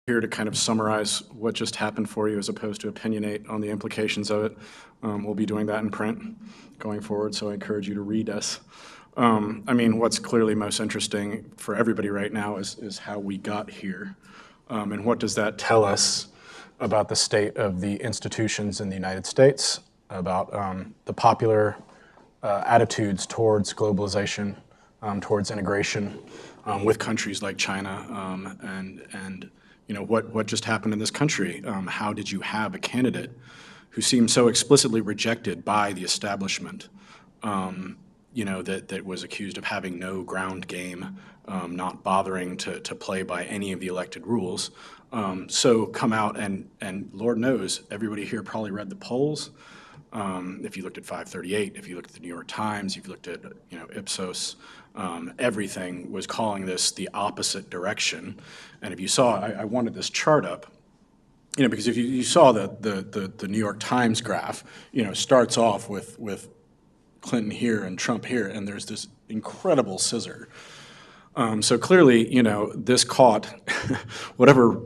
here to kind of summarize what just happened for you as opposed to opinionate on the implications of it. We'll be doing that in print going forward, so I encourage you to read us. I mean, what's clearly most interesting for everybody right now is how we got here. And what does that tell us about the state of the institutions in the United States, about the popular attitudes towards globalization, towards integration with countries like China, and you know, what just happened in this country? How did you have a candidate who seemed so explicitly rejected by the establishment, you know, that was accused of having no ground game, not bothering to play by any of the elected rules, so come out and Lord knows, everybody here probably read the polls. If you looked at 538, if you looked at the New York Times, if you looked at, you know, Ipsos, everything was calling this the opposite direction. And if you saw, I wanted this chart up, you know, because if you saw the New York Times graph, you know, starts off with Clinton here and Trump here, and there's this incredible scissor. So clearly, you know, this caught whatever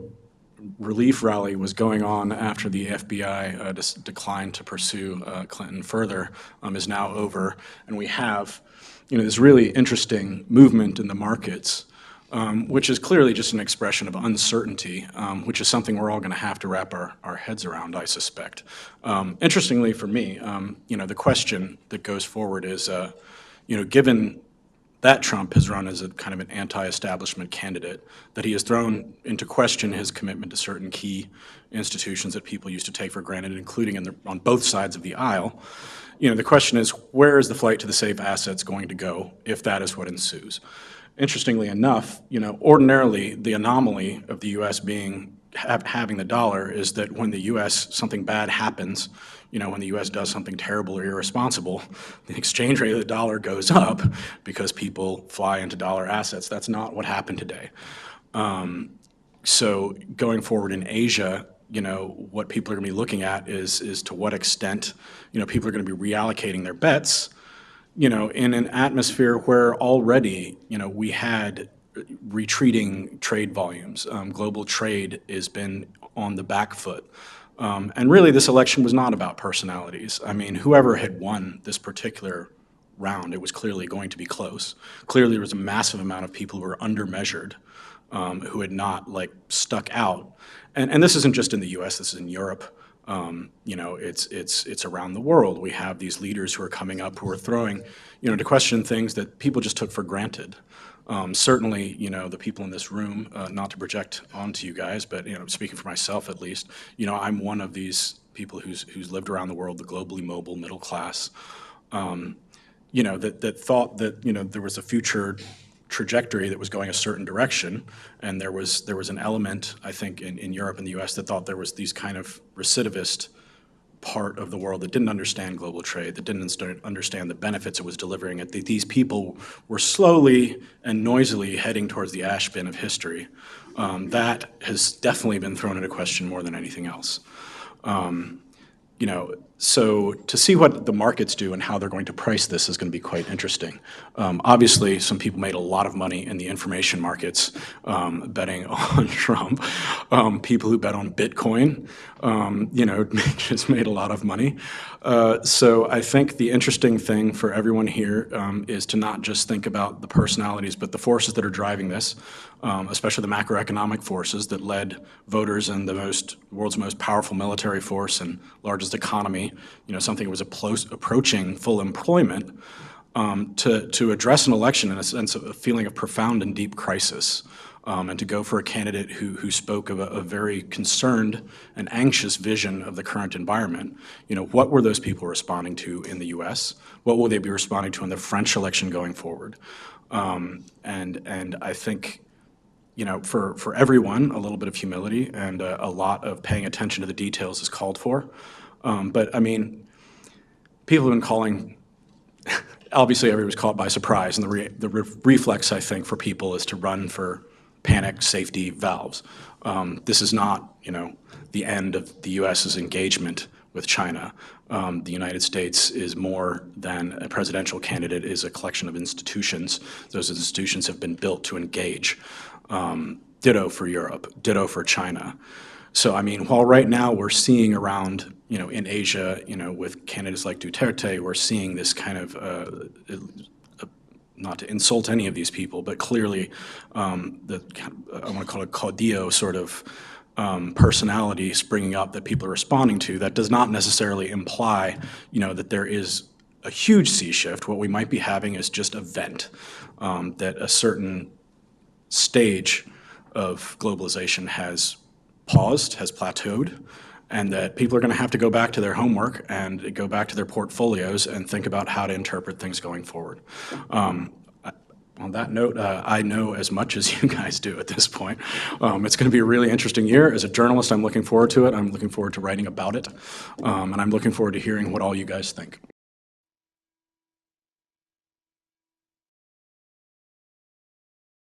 relief rally was going on after the FBI declined to pursue Clinton further is now over, and we have, you know, this really interesting movement in the markets, which is clearly just an expression of uncertainty, which is something we're all going to have to wrap our heads around, I suspect. Interestingly for me, you know, the question that goes forward is, you know, given that Trump has run as a kind of an anti-establishment candidate, that he has thrown into question his commitment to certain key institutions that people used to take for granted, including on both sides of the aisle. You know, the question is, where is the flight to the safe assets going to go if that is what ensues? Interestingly enough, you know, ordinarily the anomaly of the U.S. having the dollar is that when the U.S. something bad happens, you know, when the U.S. does something terrible or irresponsible, the exchange rate of the dollar goes up because people fly into dollar assets. That's not what happened today. So going forward in Asia, you know, what people are going to be looking at is to what extent, you know, people are going to be reallocating their bets, you know, in an atmosphere where already, you know, we had retreating trade volumes. Global trade has been on the back foot. And really, this election was not about personalities. I mean, whoever had won this particular round, it was clearly going to be close. Clearly, there was a massive amount of people who were undermeasured, who had not, like, stuck out. And this isn't just in the U.S., this is in Europe. You know, it's around the world. We have these leaders who are coming up who are throwing, you know, to question things that people just took for granted. Certainly, you know, the people in this room, not to project onto you guys, but, you know, speaking for myself at least, you know, I'm one of these people who's lived around the world, the globally mobile middle class, you know, that thought that, you know, there was a future trajectory that was going a certain direction, and there was an element, I think, in Europe and the U.S. that thought there was these kind of recidivist part of the world that didn't understand global trade, that didn't understand the benefits it was delivering, and these people were slowly and noisily heading towards the ash bin of history. That has definitely been thrown into question more than anything else. You know, so to see what the markets do and how they're going to price this is going to be quite interesting. Obviously, some people made a lot of money in the information markets betting on Trump. People who bet on Bitcoin, you know, just made a lot of money. So I think the interesting thing for everyone here is to not just think about the personalities, but the forces that are driving this, especially the macroeconomic forces that led voters in the world's most powerful military force and largest economy, you know, something that was approaching full employment, to address an election in a sense of a feeling of profound and deep crisis, and to go for a candidate who spoke of a very concerned and anxious vision of the current environment. You know, what were those people responding to in the U.S.? What will they be responding to in the French election going forward? And I think, you know, for everyone, a little bit of humility and a lot of paying attention to the details is called for. But I mean, people have been calling, obviously everybody was caught by surprise, and the reflex, I think, for people is to run for panic safety valves. This is not, you know, the end of the U.S.'s engagement with China. The United States is more than a presidential candidate, is a collection of institutions. Those institutions have been built to engage. Ditto for Europe, ditto for China. So, I mean, while right now we're seeing around, in Asia, with candidates like Duterte, we're seeing this kind of, not to insult any of these people, but clearly I want to call it caudillo sort of personality springing up that people are responding to. That does not necessarily imply, that there is a huge sea shift. What we might be having is just a vent, that a certain stage of globalization has paused, has plateaued, and that people are going to have to go back to their homework and go back to their portfolios and think about how to interpret things going forward. On that note, I know as much as you guys do at this point. It's going to be a really interesting year. As a journalist, I'm looking forward to it. I'm looking forward to writing about it, and I'm looking forward to hearing what all you guys think.